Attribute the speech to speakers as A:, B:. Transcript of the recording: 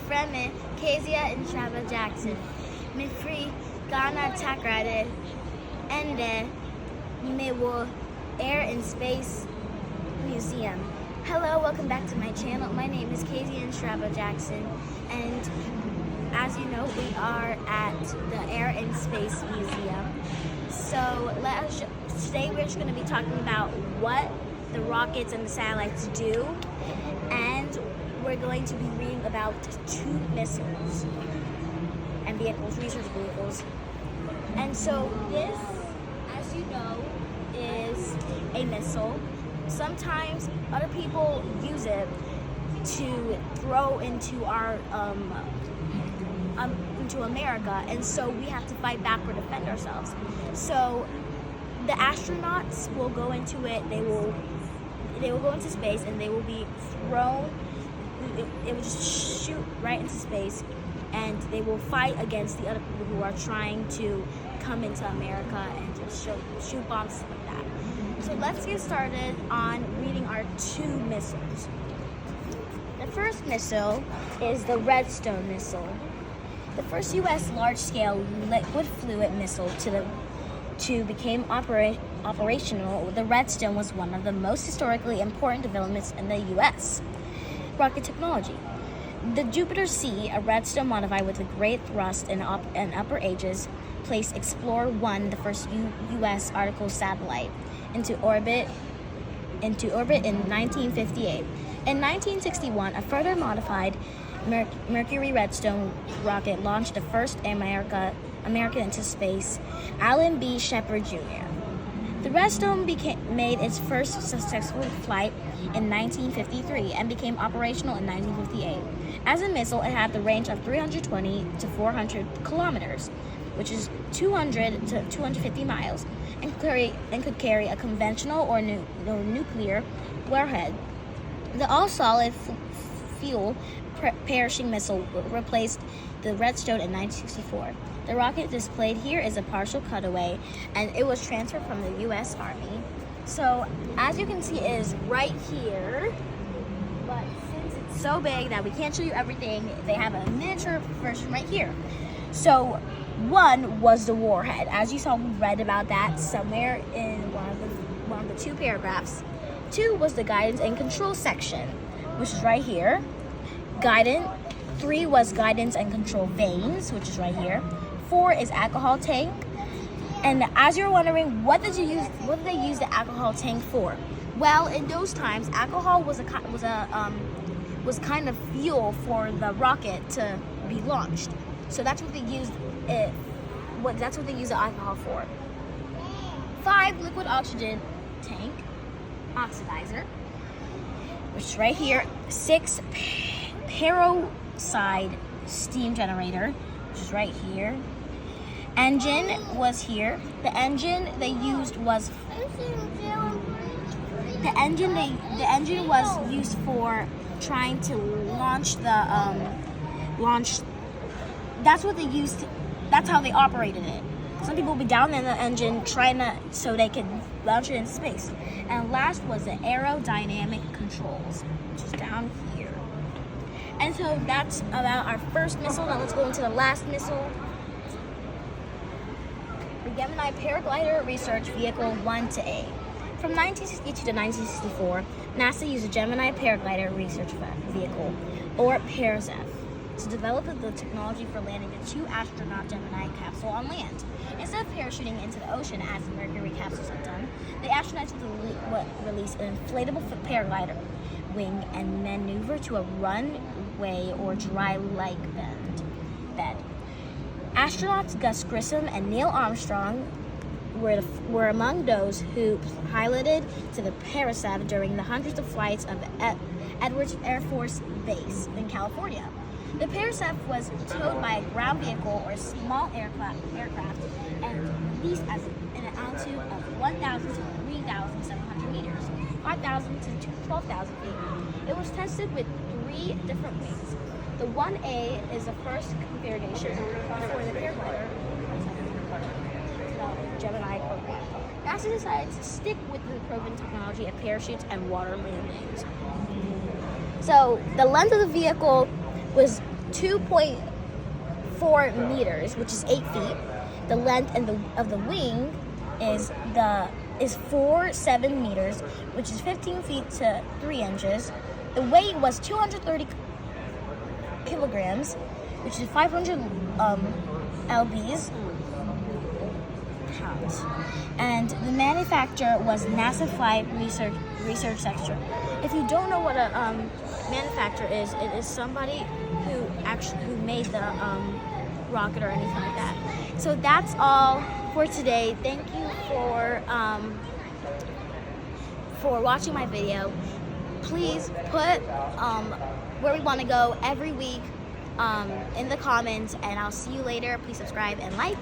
A: Fremme, Kezia and Shaba Jackson. Mifri, Ghana Takrade, Ende, Nimewo Air and Space Museum. Hello, welcome back to my channel. My name is Kezia and Shaba Jackson, and as you know, we are at the Air and Space Museum. So today we're just going to be talking about what the rockets and the satellites do, and we're going to be reading about 2 missiles and vehicles, research vehicles. And so this, as you know, is a missile. Sometimes other people use it to throw into our into America, and so we have to fight back or defend ourselves. So the astronauts will go into it. They will go into space, and they will be thrown. It will just shoot right into space, and they will fight against the other people who are trying to come into America and just shoot bombs like that. So let's get started on reading our 2 missiles. The first missile is the Redstone missile. The first U.S. large-scale liquid fluid missile to become operational, the Redstone was one of the most historically important developments in the U.S. rocket technology. The Jupiter C, a Redstone modified with a great thrust and upper ages, placed Explorer 1, the first U.S. article satellite, into orbit in 1958. In 1961, a further modified Mercury Redstone rocket launched the first American into space, Alan B. Shepard Jr. The Redstone made its first successful flight in 1953 and became operational in 1958. As a missile, it had the range of 320 to 400 kilometers, which is 200 to 250 miles, and could carry a conventional or nuclear warhead. The all-solid fuel perishing missile replaced the Redstone in 1964. The rocket displayed here is a partial cutaway, and it was transferred from the U.S. Army. So, as you can see, it is right here, but since it's so big that we can't show you everything, they have a miniature version right here. So, 1 was the warhead. As you saw, we read about that somewhere in one of the 2 paragraphs. 2 was the guidance and control section, which is right here. 3 was guidance and control vanes, which is right here. 4 is alcohol tank. And as you're wondering, what did they use the alcohol tank for? Well, in those times, alcohol was kind of fuel for the rocket to be launched. So that's what they used it. That's what they used the alcohol for. 5, liquid oxygen tank, oxidizer, which is right here. 6, peroxide steam generator, which is right here. Engine was here. The engine they used was used for trying to launch that's what they used. That's how they operated it. Some people will be down in the engine so they could launch it in space. And last was the aerodynamic controls, which is down here. And so that's about our first missile. Now let's go into the last missile. The Gemini Paraglider Research Vehicle 1A. From 1962 to 1964, NASA used the Gemini Paraglider Research Vehicle, or PARSEF, to develop the technology for landing a 2-astronaut Gemini capsule on land. Instead of parachuting into the ocean as the Mercury capsules had done, the astronauts would release an inflatable paraglider wing and maneuver to a runway or dry-like bed. Astronauts Gus Grissom and Neil Armstrong were among those who piloted to the PARSEF during the hundreds of flights of Edwards Air Force Base in California. The PARSEF was towed by a ground vehicle or small aircraft and released at an altitude of 1,000 to 3,700 meters, 5,000 to 12,000 feet. It was tested with 3 different wings. The 1A is the first configuration for the paraglider Gemini program. NASA decided to stick with the proven technology of parachutes and water landings. So the length of the vehicle was 2.4 meters, which is 8 feet. The length of the wing is 4.7 meters, which is 15 feet to 3 inches. The weight was 230 kilograms, which is 500 lbs. Pounds. And the manufacturer was NASA Flight Research Center. If you don't know what a manufacturer is, it is somebody who made the rocket or anything like that. So that's all for today. Thank you for watching my video. Please put where we want to go every week in the comments, and I'll see you later. Please subscribe and like.